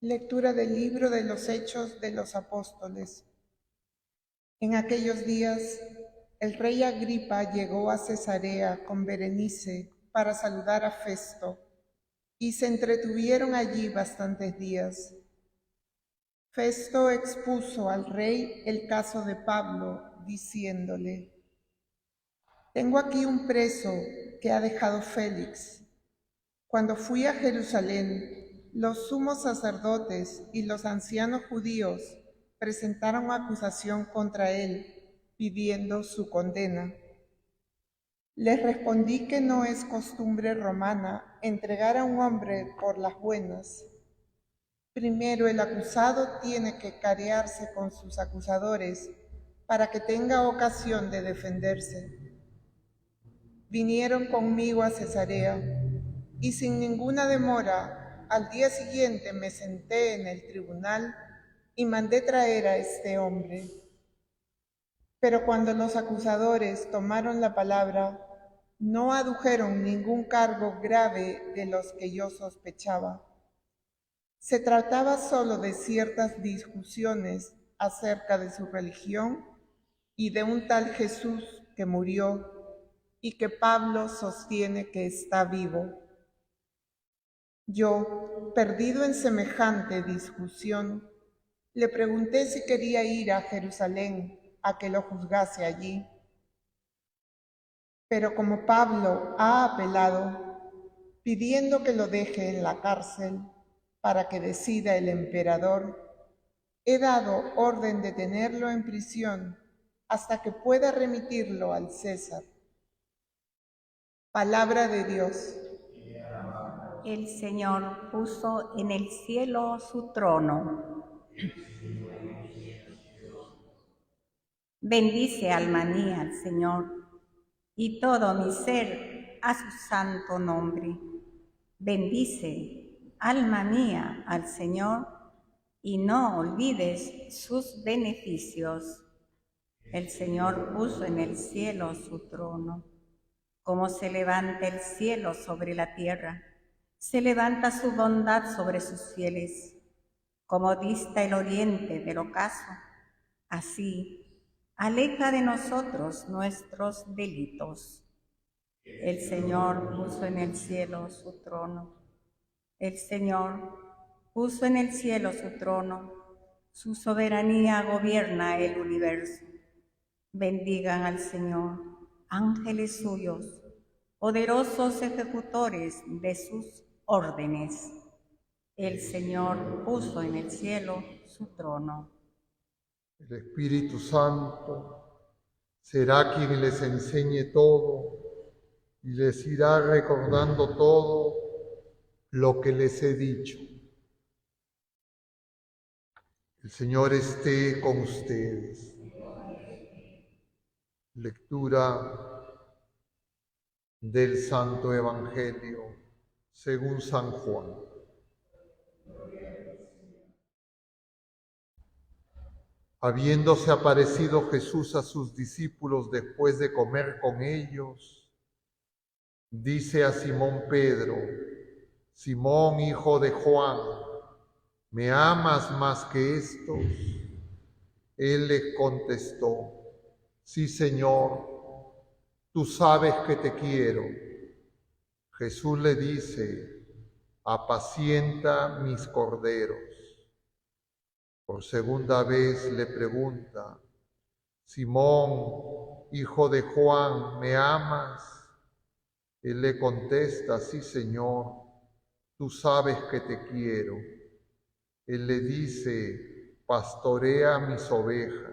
Lectura del libro de los Hechos de los Apóstoles. En aquellos días, el rey Agripa llegó a Cesarea con Berenice para saludar a Festo, y se entretuvieron allí bastantes días. Festo expuso al rey el caso de Pablo, diciéndole: «Tengo aquí un preso que ha dejado Félix. Cuando fui a Jerusalén, los sumos sacerdotes y los ancianos judíos presentaron acusación contra él, pidiendo su condena. Les respondí que no es costumbre romana entregar a un hombre por las buenas. Primero el acusado tiene que carearse con sus acusadores para que tenga ocasión de defenderse. Vinieron conmigo a Cesarea y sin ninguna demora, al día siguiente me senté en el tribunal y mandé traer a este hombre. Pero cuando los acusadores tomaron la palabra, no adujeron ningún cargo grave de los que yo sospechaba. Se trataba solo de ciertas discusiones acerca de su religión y de un tal Jesús que murió y que Pablo sostiene que está vivo. Yo, perdido en semejante discusión, le pregunté si quería ir a Jerusalén a que lo juzgase allí. Pero como Pablo ha apelado, pidiendo que lo deje en la cárcel para que decida el emperador, he dado orden de tenerlo en prisión hasta que pueda remitirlo al César. Palabra de Dios. El Señor puso en el cielo su trono. Bendice, alma mía, al Señor, y todo mi ser a su santo nombre. Bendice, alma mía, al Señor, y no olvides sus beneficios. El Señor puso en el cielo su trono. Como se levanta el cielo sobre la tierra, se levanta su bondad sobre sus fieles. Como dista el oriente del ocaso, así aleja de nosotros nuestros delitos. El Señor puso en el cielo su trono. El Señor puso en el cielo su trono. Su soberanía gobierna el universo. Bendigan al Señor, ángeles suyos, poderosos ejecutores de sus órdenes. El Señor puso en el cielo su trono. El Espíritu Santo será quien les enseñe todo y les irá recordando todo lo que les he dicho. El Señor esté con ustedes. Lectura del Santo Evangelio según San Juan. Habiéndose aparecido Jesús a sus discípulos después de comer con ellos, dice a Simón Pedro: Simón, hijo de Juan, ¿me amas más que estos? Él le contestó: Sí, Señor, tú sabes que te quiero. Jesús le dice: apacienta mis corderos. Por segunda vez le pregunta: Simón, hijo de Juan, ¿me amas? Él le contesta: Sí, Señor, tú sabes que te quiero. Él le dice: pastorea mis ovejas.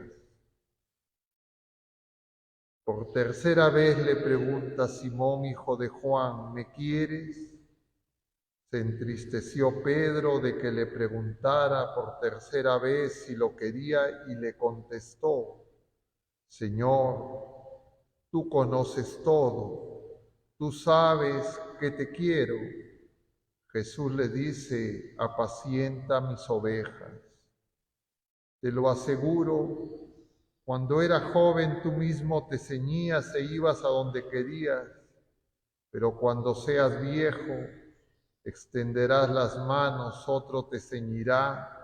Por tercera vez le pregunta: Simón, hijo de Juan, ¿me quieres? Se entristeció Pedro de que le preguntara por tercera vez si lo quería y le contestó: Señor, tú conoces todo, tú sabes que te quiero. Jesús le dice: apacienta mis ovejas. Te lo aseguro, cuando eras joven tú mismo te ceñías e ibas a donde querías, pero cuando seas viejo, Extenderás las manos, otro te ceñirá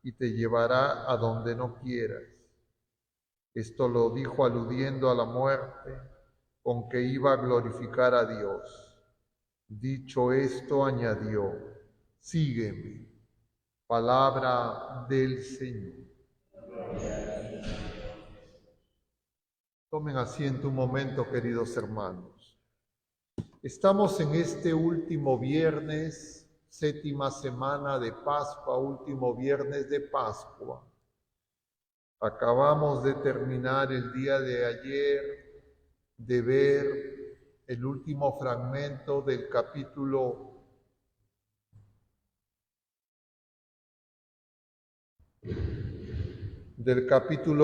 y te llevará a donde no quieras. Esto lo dijo aludiendo a la muerte con que iba a glorificar a Dios. Dicho esto, añadió: sígueme. Palabra del Señor. Tomen asiento un momento, queridos hermanos. Estamos en este último viernes, séptima semana de Pascua, último viernes de Pascua. Acabamos de terminar el día de ayer de ver el último fragmento del capítulo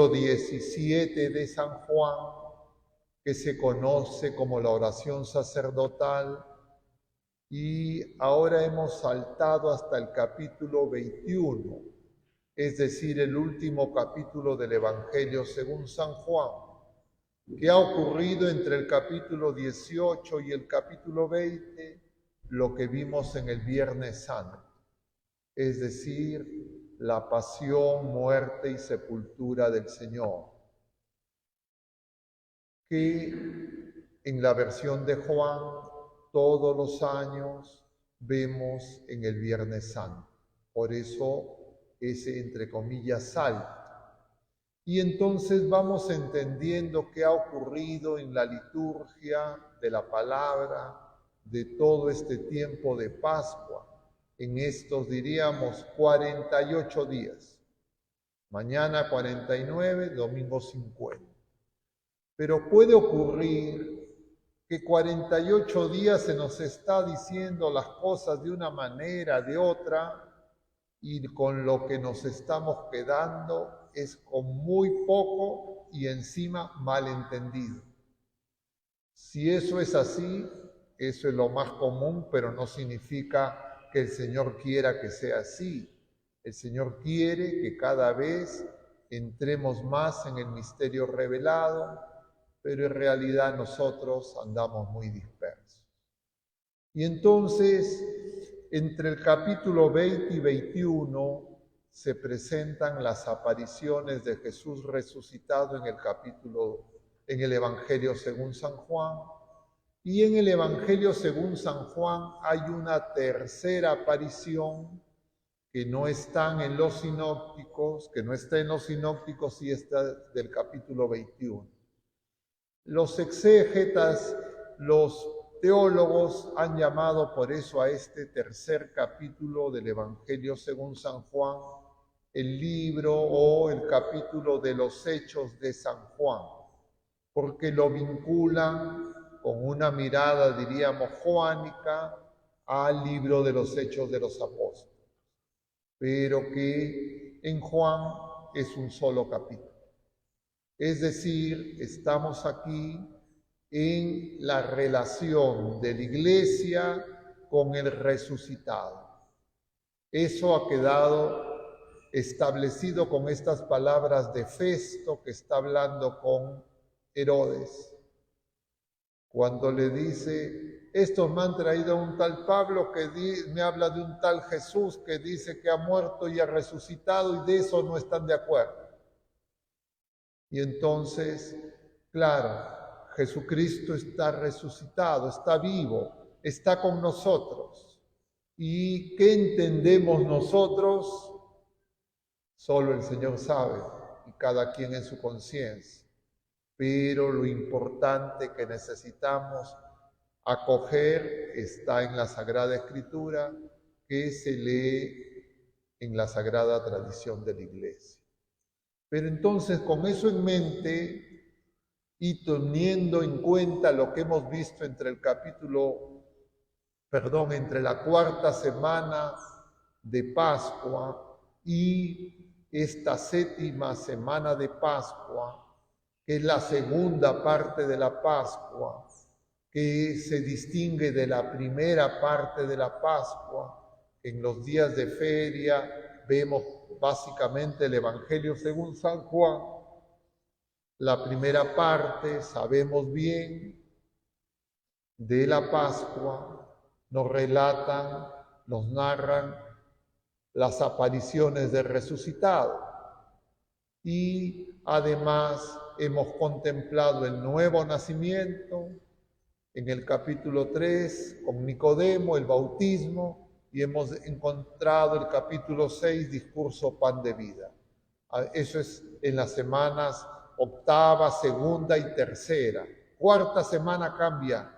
17 de San Juan, que se conoce como la oración sacerdotal, y ahora hemos saltado hasta el capítulo 21, es decir, el último capítulo del Evangelio según San Juan. ¿Qué ha ocurrido entre el capítulo 18 y el capítulo 20? Lo que vimos en el Viernes Santo, es decir, la pasión, muerte y sepultura del Señor, que en la versión de Juan todos los años vemos en el Viernes Santo. Por eso ese, entre comillas, salto. Y entonces vamos entendiendo qué ha ocurrido en la liturgia de la palabra de todo este tiempo de Pascua, en estos, diríamos, 48 días. Mañana 49, domingo 50. Pero puede ocurrir que 48 días se nos está diciendo las cosas de una manera, de otra, y con lo que nos estamos quedando es con muy poco y encima malentendido. Si eso es así, eso es lo más común, pero no significa que el Señor quiera que sea así. El Señor quiere que cada vez entremos más en el misterio revelado, pero en realidad nosotros andamos muy dispersos. Y entonces, entre el capítulo 20 y 21 se presentan las apariciones de Jesús resucitado en el Evangelio según San Juan. Y en el Evangelio según San Juan hay una tercera aparición que no está en los sinópticos, y está del capítulo 21. Los exégetas, los teólogos han llamado por eso a este tercer capítulo del Evangelio según San Juan el libro o el capítulo de los Hechos de San Juan, porque lo vinculan con una mirada, diríamos, juánica al libro de los Hechos de los Apóstoles, pero que en Juan es un solo capítulo. Es decir, estamos aquí en la relación de la Iglesia con el resucitado. Eso ha quedado establecido con estas palabras de Festo que está hablando con Herodes, cuando le dice: estos me han traído a un tal Pablo que me habla de un tal Jesús que dice que ha muerto y ha resucitado, y de eso no están de acuerdo. Y entonces, claro, Jesucristo está resucitado, está vivo, está con nosotros. ¿Y qué entendemos nosotros? Solo el Señor sabe, y cada quien en su conciencia. Pero lo importante que necesitamos acoger está en la Sagrada Escritura, que se lee en la Sagrada Tradición de la Iglesia. Pero entonces, con eso en mente y teniendo en cuenta lo que hemos visto entre la cuarta semana de Pascua y esta séptima semana de Pascua, que es la segunda parte de la Pascua, que se distingue de la primera parte de la Pascua. En los días de feria vemos básicamente el Evangelio según San Juan. La primera parte, sabemos bien, de la Pascua, nos relatan nos narran las apariciones del resucitado. Y además hemos contemplado el nuevo nacimiento en el capítulo 3 con Nicodemo, el bautismo, y hemos encontrado el capítulo 6, discurso pan de vida. Eso es en las semanas octava, segunda y tercera. Cuarta semana cambia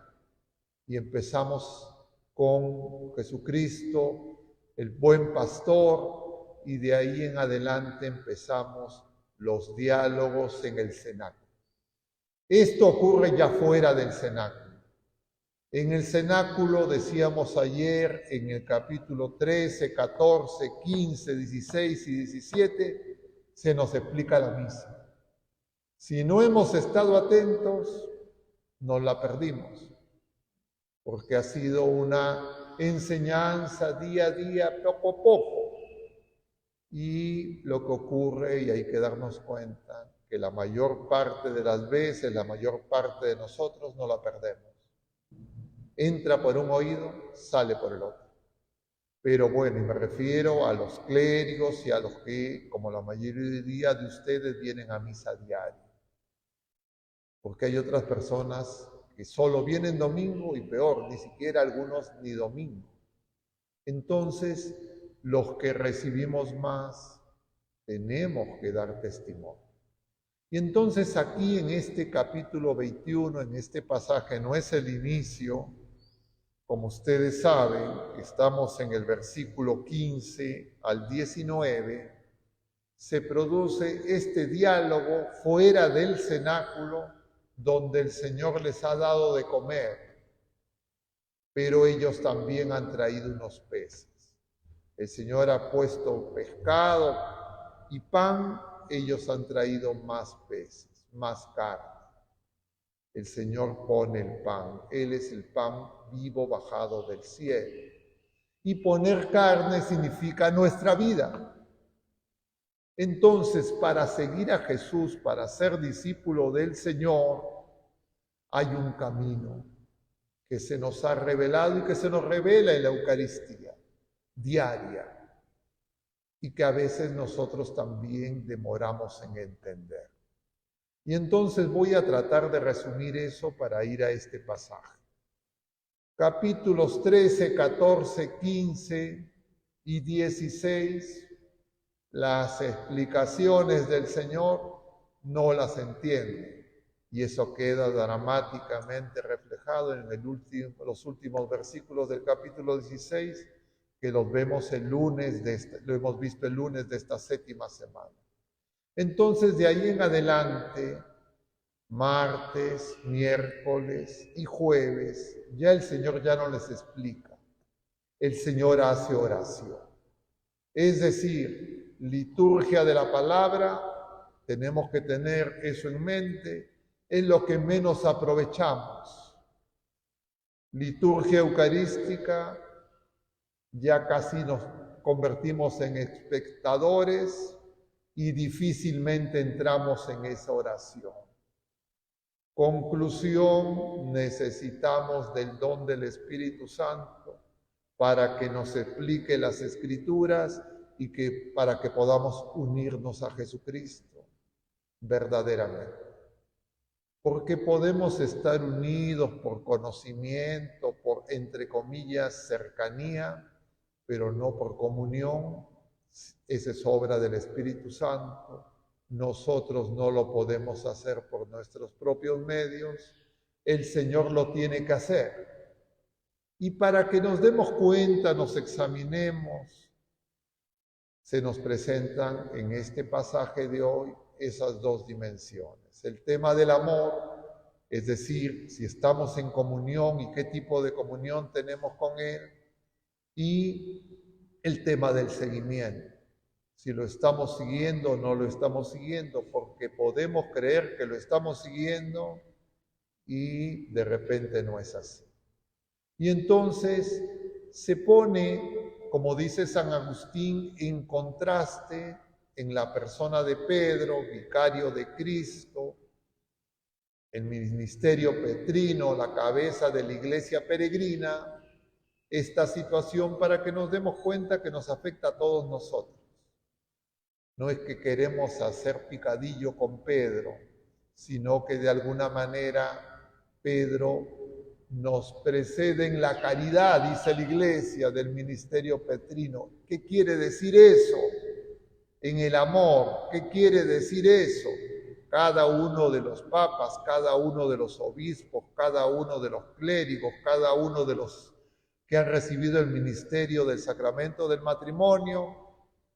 y empezamos con Jesucristo, el buen pastor, y de ahí en adelante empezamos los diálogos en el cenáculo. Esto ocurre ya fuera del cenáculo. En el cenáculo, decíamos ayer, en el capítulo 13, 14, 15, 16 y 17, se nos explica la misa. Si no hemos estado atentos, nos la perdimos, porque ha sido una enseñanza día a día, poco a poco. Y lo que ocurre, y hay que darnos cuenta, que la mayor parte de las veces, la mayor parte de nosotros no la perdemos. Entra por un oído, sale por el otro. Pero bueno, y me refiero a los clérigos y a los que, como la mayoría de ustedes, vienen a misa diaria. Porque hay otras personas que solo vienen domingo y peor, ni siquiera algunos ni domingo. Entonces, los que recibimos más, tenemos que dar testimonio. Y entonces aquí en este capítulo 21, en este pasaje, no es el inicio. Como ustedes saben, estamos en el versículo 15 al 19, se produce este diálogo fuera del cenáculo donde el Señor les ha dado de comer, pero ellos también han traído unos peces. El Señor ha puesto pescado y pan, ellos han traído más peces, más carne. El Señor pone el pan, Él es el pan vivo bajado del cielo. Y poner carne significa nuestra vida. Entonces, para seguir a Jesús, para ser discípulo del Señor, hay un camino que se nos ha revelado y que se nos revela en la Eucaristía diaria y que a veces nosotros también demoramos en entender. Y entonces voy a tratar de resumir eso para ir a este pasaje. Capítulos 13, 14, 15 y 16, las explicaciones del Señor no las entienden. Y eso queda dramáticamente reflejado en los últimos versículos del capítulo 16, que los vemos lo hemos visto el lunes de esta séptima semana. Entonces, de ahí en adelante, martes, miércoles y jueves, ya el Señor ya no les explica. El Señor hace oración. Es decir, liturgia de la palabra, tenemos que tener eso en mente, es lo que menos aprovechamos. Liturgia eucarística, ya casi nos convertimos en espectadores y difícilmente entramos en esa oración. Conclusión, necesitamos del don del Espíritu Santo para que nos explique las Escrituras y para que podamos unirnos a Jesucristo verdaderamente. Porque podemos estar unidos por conocimiento, por, entre comillas, cercanía, pero no por comunión. Esa es obra del Espíritu Santo. Nosotros no lo podemos hacer por nuestros propios medios. El Señor lo tiene que hacer. Y para que nos demos cuenta, nos examinemos, se nos presentan en este pasaje de hoy esas dos dimensiones. El tema del amor, es decir, si estamos en comunión y qué tipo de comunión tenemos con Él, y el tema del seguimiento. Si lo estamos siguiendo o no lo estamos siguiendo, porque podemos creer que lo estamos siguiendo y de repente no es así. Y entonces se pone, como dice San Agustín, en contraste en la persona de Pedro, vicario de Cristo, el ministerio petrino, la cabeza de la iglesia peregrina, esta situación para que nos demos cuenta que nos afecta a todos nosotros. No es que queremos hacer picadillo con Pedro, sino que de alguna manera Pedro nos precede en la caridad, dice la Iglesia, del ministerio petrino. ¿Qué quiere decir eso? En el amor, ¿qué quiere decir eso? Cada uno de los papas, cada uno de los obispos, cada uno de los clérigos, cada uno de los que han recibido el ministerio del sacramento del matrimonio,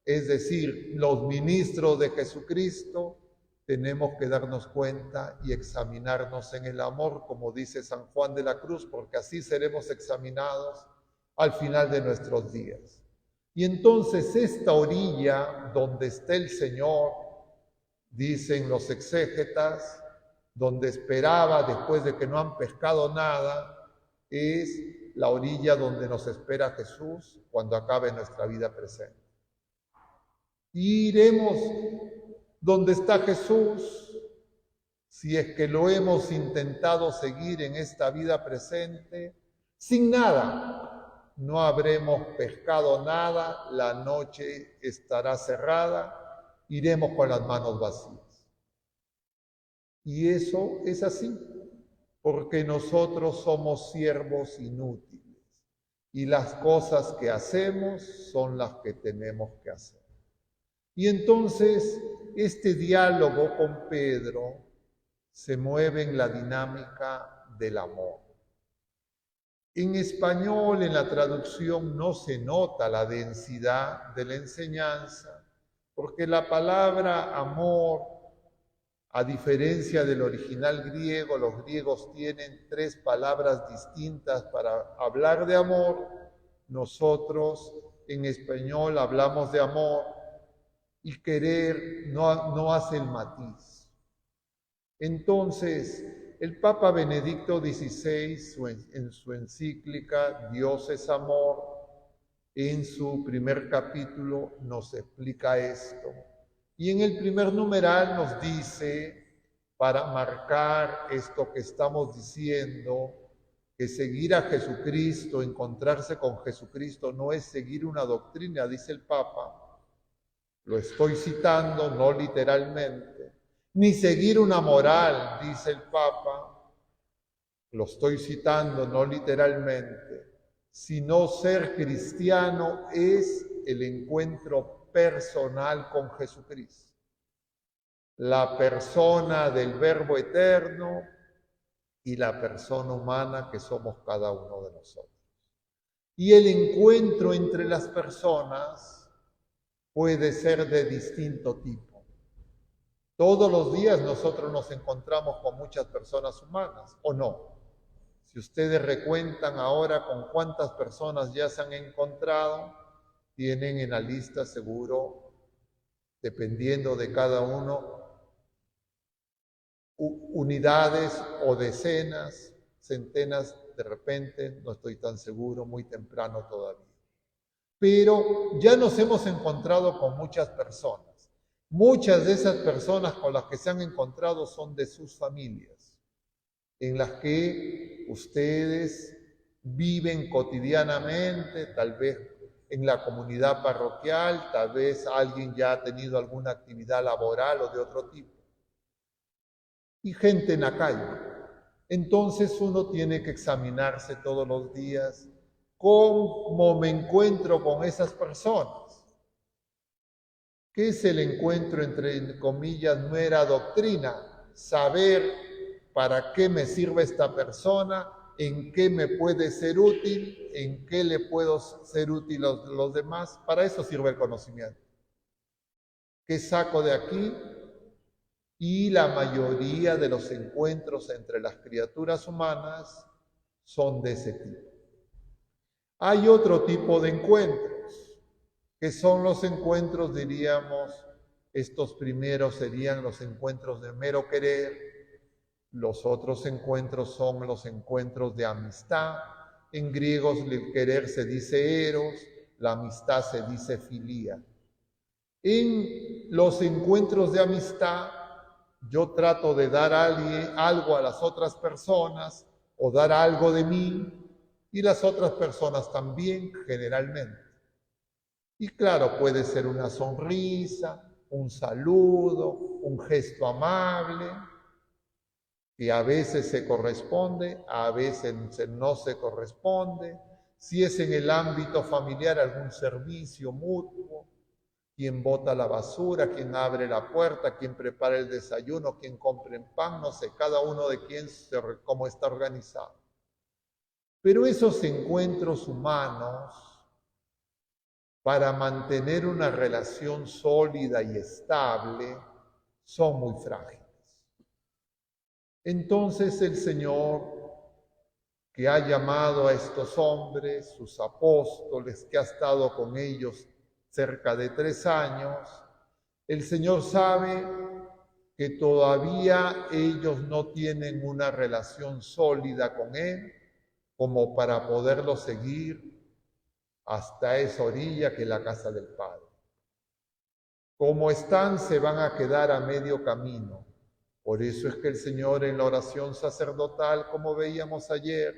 es decir, los ministros de Jesucristo, tenemos que darnos cuenta y examinarnos en el amor, como dice San Juan de la Cruz, porque así seremos examinados al final de nuestros días. Y entonces esta orilla donde está el Señor, dicen los exégetas, donde esperaba después de que no han pescado nada, es la orilla donde nos espera Jesús cuando acabe nuestra vida presente. Y iremos donde está Jesús, si es que lo hemos intentado seguir en esta vida presente, sin nada. No habremos pescado nada, la noche estará cerrada, iremos con las manos vacías. Y eso es así, porque nosotros somos siervos inútiles y las cosas que hacemos son las que tenemos que hacer. Y entonces este diálogo con Pedro se mueve en la dinámica del amor. En español, en la traducción, no se nota la densidad de la enseñanza, porque la palabra amor, a diferencia del original griego, los griegos tienen 3 palabras distintas para hablar de amor. Nosotros en español hablamos de amor y querer no hace el matiz. Entonces, el Papa Benedicto XVI, en su encíclica Dios es amor, en su primer capítulo nos explica esto. Y en el primer numeral nos dice, para marcar esto que estamos diciendo, que seguir a Jesucristo, encontrarse con Jesucristo, no es seguir una doctrina, dice el Papa. Lo estoy citando, no literalmente. Ni seguir una moral, dice el Papa. Lo estoy citando, no literalmente. Sino ser cristiano es el encuentro personal con Jesucristo. La persona del Verbo eterno y la persona humana que somos cada uno de nosotros. Y el encuentro entre las personas puede ser de distinto tipo. Todos los días nosotros nos encontramos con muchas personas humanas, ¿o no? Si ustedes recuentan ahora con cuántas personas ya se han encontrado, tienen en la lista seguro, dependiendo de cada uno, unidades o decenas, centenas, de repente, no estoy tan seguro, muy temprano todavía. Pero ya nos hemos encontrado con muchas personas. Muchas de esas personas con las que se han encontrado son de sus familias, en las que ustedes viven cotidianamente, tal vez en la comunidad parroquial, tal vez alguien ya ha tenido alguna actividad laboral o de otro tipo. Y gente en la calle. Entonces uno tiene que examinarse todos los días cómo me encuentro con esas personas. ¿Qué es el encuentro entre comillas mera doctrina? Saber para qué me sirve esta persona, en qué me puede ser útil, en qué le puedo ser útil a los demás. Para eso sirve el conocimiento. ¿Qué saco de aquí? Y la mayoría de los encuentros entre las criaturas humanas son de ese tipo. Hay otro tipo de encuentros, que son los encuentros, diríamos, estos primeros serían los encuentros de mero querer, los otros encuentros son los encuentros de amistad. En griego el querer se dice eros, la amistad se dice filía. En los encuentros de amistad, yo trato de dar algo a las otras personas o dar algo de mí y las otras personas también, generalmente. Y claro, puede ser una sonrisa, un saludo, un gesto amable, que a veces se corresponde, a veces no se corresponde. Si es en el ámbito familiar, algún servicio mutuo, quien bota la basura, quien abre la puerta, quien prepara el desayuno, quien compra el pan, no sé, cada uno de cómo está organizado. Pero esos encuentros humanos, para mantener una relación sólida y estable, son muy frágiles. Entonces el Señor, que ha llamado a estos hombres, sus apóstoles, que ha estado con ellos cerca de 3 años, el Señor sabe que todavía ellos no tienen una relación sólida con Él como para poderlo seguir hasta esa orilla que es la casa del Padre. Como están, se van a quedar a medio camino. Por eso es que el Señor en la oración sacerdotal, como veíamos ayer,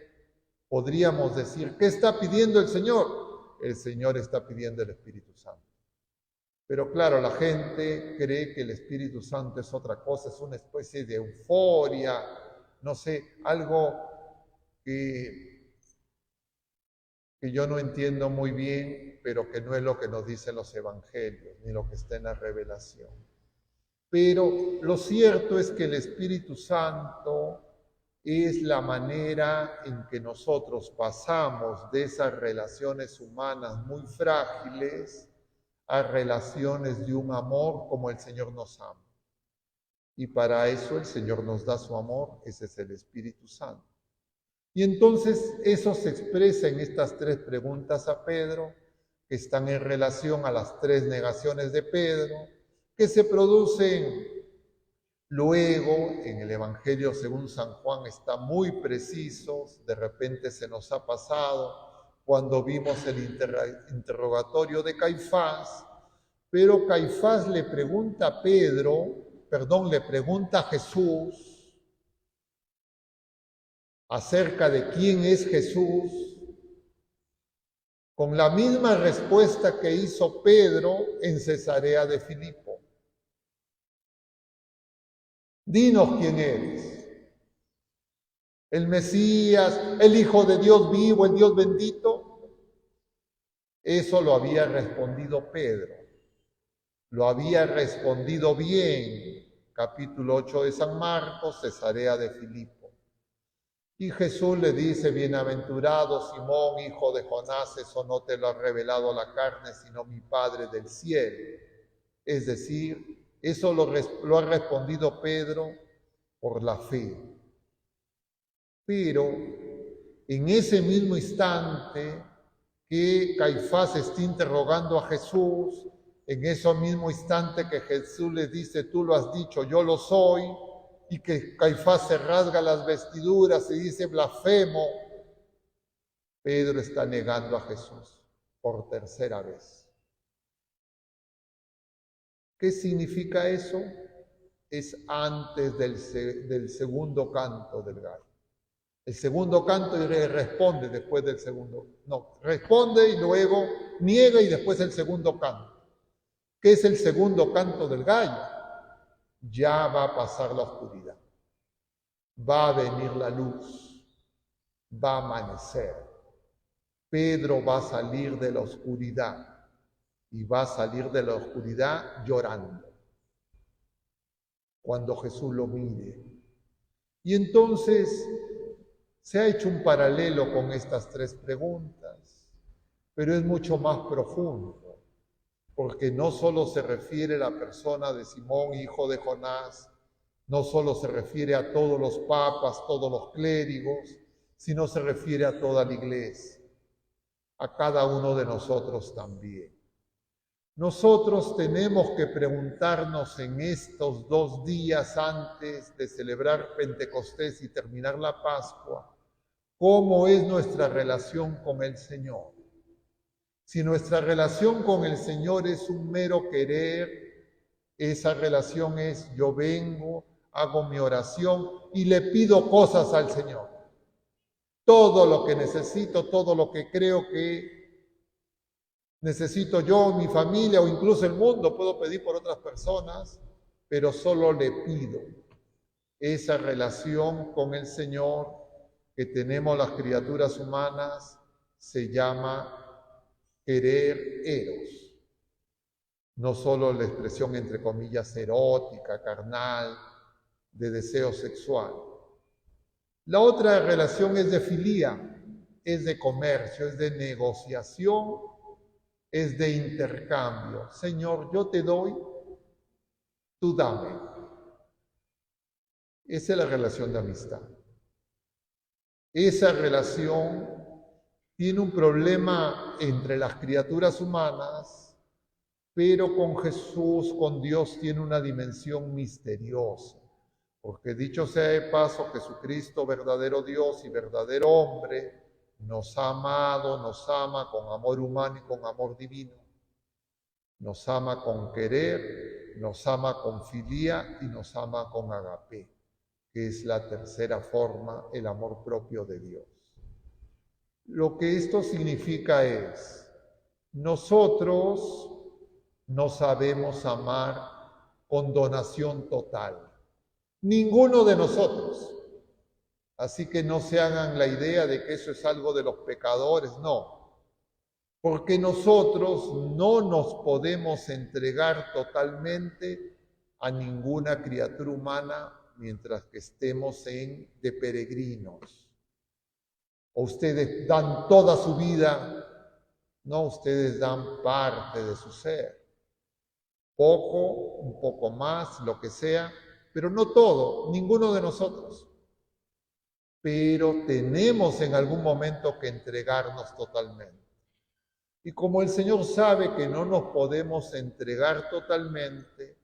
podríamos decir, ¿qué está pidiendo el Señor? El Señor está pidiendo el Espíritu Santo. Pero claro, la gente cree que el Espíritu Santo es otra cosa, es una especie de euforia, no sé, algo que yo no entiendo muy bien, pero que no es lo que nos dicen los evangelios, ni lo que está en la revelación. Pero lo cierto es que el Espíritu Santo es la manera en que nosotros pasamos de esas relaciones humanas muy frágiles a relaciones de un amor como el Señor nos ama. Y para eso el Señor nos da su amor, ese es el Espíritu Santo. Y entonces eso se expresa en estas 3 preguntas a Pedro, que están en relación a las 3 negaciones de Pedro, que se producen luego en el Evangelio según San Juan, está muy precisos, de repente se nos ha pasado cuando vimos el interrogatorio de Caifás, pero Caifás le pregunta a le pregunta a Jesús acerca de quién es Jesús, con la misma respuesta que hizo Pedro en Cesarea de Filipo. Dinos quién eres. El Mesías, el Hijo de Dios vivo, el Dios bendito. Eso lo había respondido Pedro. Lo había respondido bien. Capítulo 8 de San Marcos, Cesarea de Filipo. Y Jesús le dice, bienaventurado Simón, hijo de Jonás, eso no te lo ha revelado la carne, sino mi Padre del cielo. Es decir, eso lo ha respondido Pedro por la fe. Pero en ese mismo instante que Caifás está interrogando a Jesús, en ese mismo instante que Jesús le dice, tú lo has dicho, yo lo soy, y que Caifás se rasga las vestiduras y dice, blasfemo, Pedro está negando a Jesús por 3ª vez. ¿Qué significa eso? Es antes del segundo canto del gallo. El segundo canto y responde después del segundo. No, responde y luego niega y después el segundo canto. ¿Qué es el segundo canto del gallo? Ya va a pasar la oscuridad. Va a venir la luz. Va a amanecer. Pedro va a salir de la oscuridad. Y va a salir de la oscuridad llorando. Cuando Jesús lo mire. Y entonces se ha hecho un paralelo con estas 3 preguntas, pero es mucho más profundo, porque no solo se refiere a la persona de Simón, hijo de Jonás, no solo se refiere a todos los papas, todos los clérigos, sino se refiere a toda la iglesia, a cada uno de nosotros también. Nosotros tenemos que preguntarnos en estos 2 días antes de celebrar Pentecostés y terminar la Pascua, ¿cómo es nuestra relación con el Señor? Si nuestra relación con el Señor es un mero querer, esa relación es yo vengo, hago mi oración y le pido cosas al Señor. todo lo que necesito, todo lo que creo que necesito yo, mi familia o incluso el mundo, puedo pedir por otras personas, pero solo le pido. Esa relación con el Señor que tenemos las criaturas humanas se llama querer eros. No solo la expresión entre comillas erótica, carnal, de deseo sexual. La otra relación es de filía, es de comercio, es de negociación, es de intercambio. Señor, yo te doy, tú dame. Esa es la relación de amistad. Esa relación tiene un problema entre las criaturas humanas, pero con Jesús, con Dios, tiene una dimensión misteriosa. Porque dicho sea de paso, Jesucristo, verdadero Dios y verdadero hombre, nos ha amado, nos ama con amor humano y con amor divino. Nos ama con querer, nos ama con filía y nos ama con agape, que es la tercera forma, el amor propio de Dios. Lo que esto significa es, nosotros no sabemos amar con donación total. Ninguno de nosotros. Así que no se hagan la idea de que eso es algo de los pecadores, no. Porque nosotros no nos podemos entregar totalmente a ninguna criatura humana mientras que estemos de peregrinos. O ustedes dan toda su vida, no, ustedes dan parte de su ser. Poco, un poco más, lo que sea, pero no todo, ninguno de nosotros. Pero tenemos en algún momento que entregarnos totalmente. Y como el Señor sabe que no nos podemos entregar totalmente,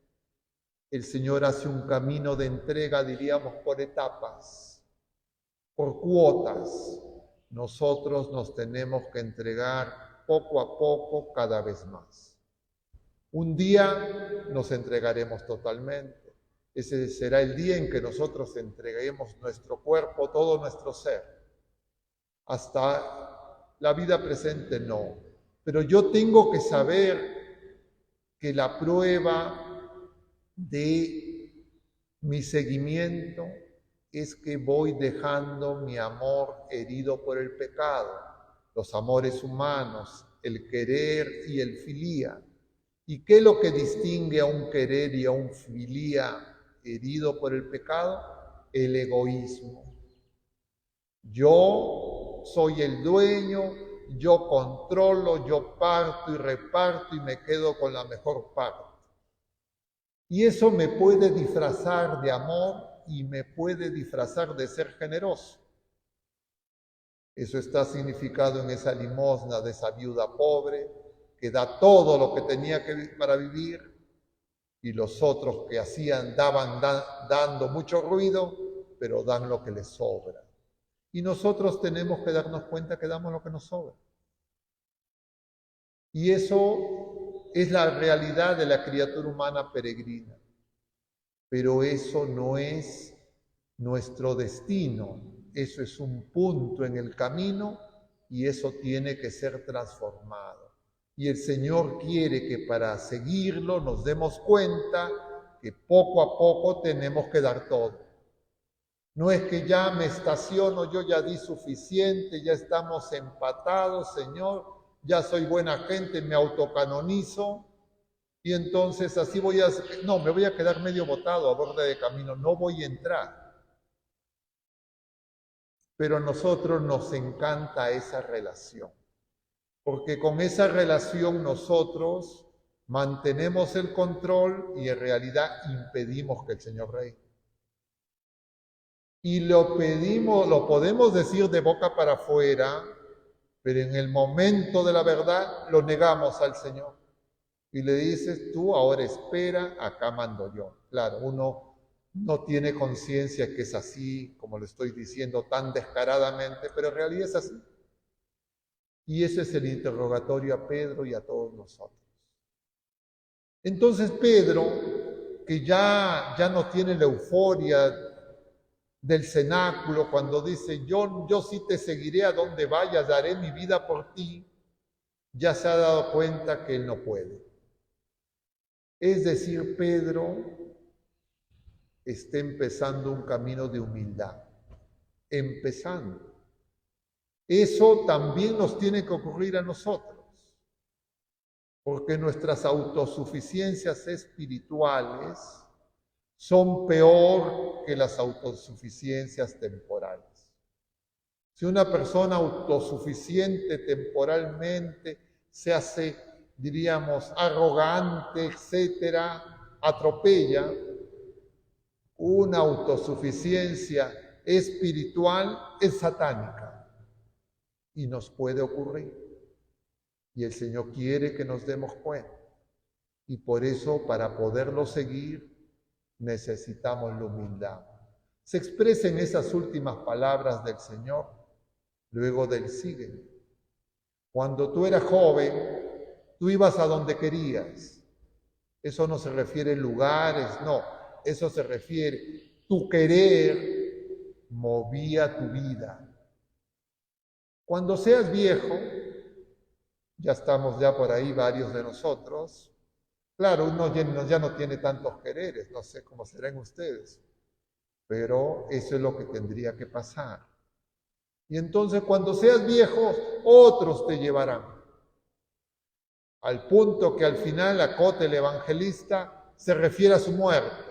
el Señor hace un camino de entrega, diríamos, por etapas, por cuotas. Nosotros nos tenemos que entregar poco a poco, cada vez más. Un día nos entregaremos totalmente. Ese será el día en que nosotros entreguemos nuestro cuerpo, todo nuestro ser. Hasta la vida presente no. Pero yo tengo que saber que la prueba de mi seguimiento es que voy dejando mi amor herido por el pecado, los amores humanos, el querer y el filía. ¿Y qué es lo que distingue a un querer y a un filía herido por el pecado? El egoísmo. Yo soy el dueño, yo controlo, yo parto y reparto y me quedo con la mejor parte. Y eso me puede disfrazar de amor y me puede disfrazar de ser generoso. Eso está significado en esa limosna de esa viuda pobre que da todo lo que tenía para vivir, y los otros que hacían daban dando mucho ruido, pero dan lo que les sobra. Y nosotros tenemos que darnos cuenta que damos lo que nos sobra. Y eso es la realidad de la criatura humana peregrina. Pero eso no es nuestro destino, eso es un punto en el camino y eso tiene que ser transformado. Y el Señor quiere que para seguirlo nos demos cuenta que poco a poco tenemos que dar todo. No es que ya me estaciono, yo ya di suficiente, ya estamos empatados, Señor, ya soy buena gente, me autocanonizo y entonces así no, me voy a quedar medio botado a borde de camino, no voy a entrar. Pero a nosotros nos encanta esa relación. Porque con esa relación nosotros mantenemos el control y en realidad impedimos que el Señor reine. Y lo podemos decir de boca para afuera, pero en el momento de la verdad lo negamos al Señor. Y le dices, tú ahora espera, acá mando yo. Claro, uno no tiene conciencia que es así, como lo estoy diciendo tan descaradamente, pero en realidad es así. Y ese es el interrogatorio a Pedro y a todos nosotros. Entonces Pedro, que ya no tiene la euforia del cenáculo, cuando dice, yo sí te seguiré a donde vayas, daré mi vida por ti, ya se ha dado cuenta que él no puede. Es decir, Pedro está empezando un camino de humildad, empezando. Eso también nos tiene que ocurrir a nosotros, porque nuestras autosuficiencias espirituales son peor que las autosuficiencias temporales. Si una persona autosuficiente temporalmente se hace, diríamos, arrogante, etcétera, atropella, una autosuficiencia espiritual es satánica y nos puede ocurrir. Y el Señor quiere que nos demos cuenta. Y por eso, para poderlo seguir, necesitamos la humildad. Se expresa en esas últimas palabras del Señor, luego del sígueme. Cuando tú eras joven, tú ibas a donde querías. Eso no se refiere a lugares, no. Eso se refiere, tu querer movía tu vida. Cuando seas viejo, ya estamos ya por ahí varios de nosotros, claro, uno ya no tiene tantos quereres, no sé cómo serán ustedes, pero eso es lo que tendría que pasar. Y entonces cuando seas viejo, otros te llevarán. Al punto que al final acote el evangelista se refiere a su muerte.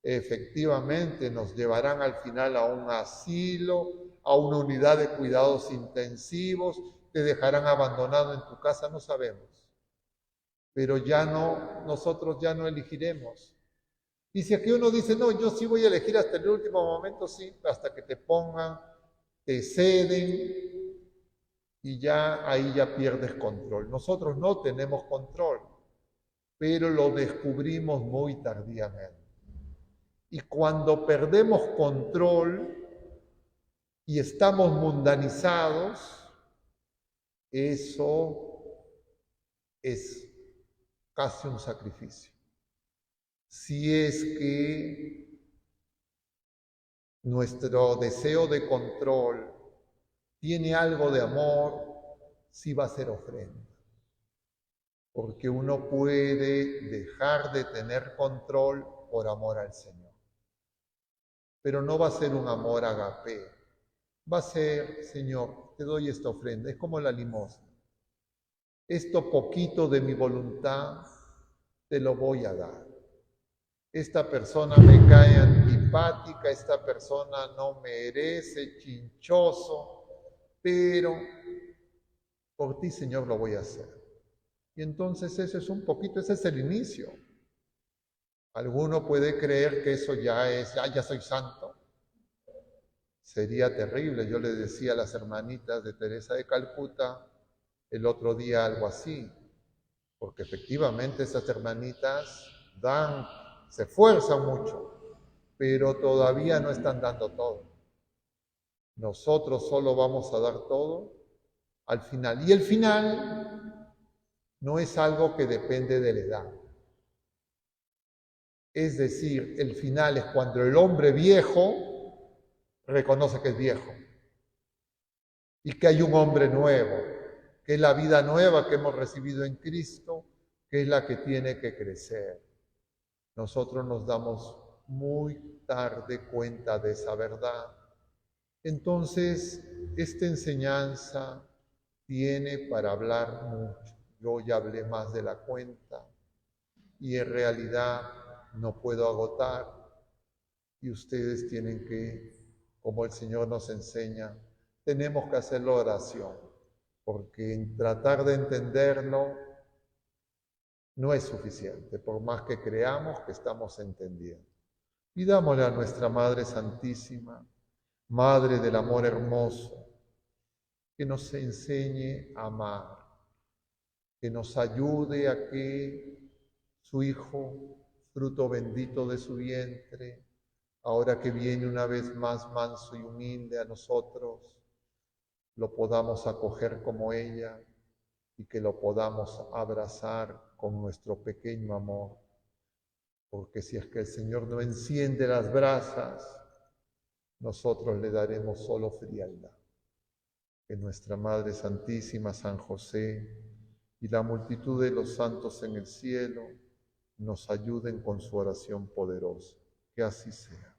Efectivamente, nos llevarán al final a un asilo, a una unidad de cuidados intensivos, te dejarán abandonado en tu casa, no sabemos. Pero ya no, nosotros ya no elegiremos. Y si aquí uno dice, no, yo sí voy a elegir hasta el último momento, sí, hasta que te pongan, te ceden y ya ahí ya pierdes control. Nosotros no tenemos control, pero lo descubrimos muy tardíamente. Y cuando perdemos control y estamos mundanizados, eso es casi un sacrificio. Si es que nuestro deseo de control tiene algo de amor, sí va a ser ofrenda. Porque uno puede dejar de tener control por amor al Señor. Pero no va a ser un amor agapé. Va a ser, Señor, te doy esta ofrenda. Es como la limosna. Esto poquito de mi voluntad te lo voy a dar. Esta persona me cae antipática, esta persona no merece, chinchoso, pero por ti, Señor, lo voy a hacer. Y entonces ese es un poquito, ese es el inicio. Alguno puede creer que eso ya es, ya soy santo. Sería terrible. Yo le decía a las hermanitas de Teresa de Calcuta el otro día algo así, porque efectivamente esas hermanitas se esfuerzan mucho, pero todavía no están dando todo. Nosotros solo vamos a dar todo al final. Y el final no es algo que depende de la edad. Es decir, el final es cuando el hombre viejo reconoce que es viejo y que hay un hombre nuevo, que es la vida nueva que hemos recibido en Cristo, que es la que tiene que crecer. Nosotros nos damos muy tarde cuenta de esa verdad. Entonces, esta enseñanza tiene para hablar mucho. Yo ya hablé más de la cuenta y en realidad no puedo agotar y ustedes tienen que, como el Señor nos enseña, tenemos que hacer la oración, porque en tratar de entenderlo no es suficiente, por más que creamos que estamos entendiendo. Pidámosle a nuestra Madre Santísima, Madre del Amor Hermoso, que nos enseñe a amar, que nos ayude a que su Hijo, fruto bendito de su vientre, ahora que viene una vez más manso y humilde a nosotros, lo podamos acoger como ella y que lo podamos abrazar con nuestro pequeño amor. Porque si es que el Señor no enciende las brasas, nosotros le daremos solo frialdad. Que nuestra Madre Santísima, San José y la multitud de los santos en el cielo nos ayuden con su oración poderosa. Que así sea.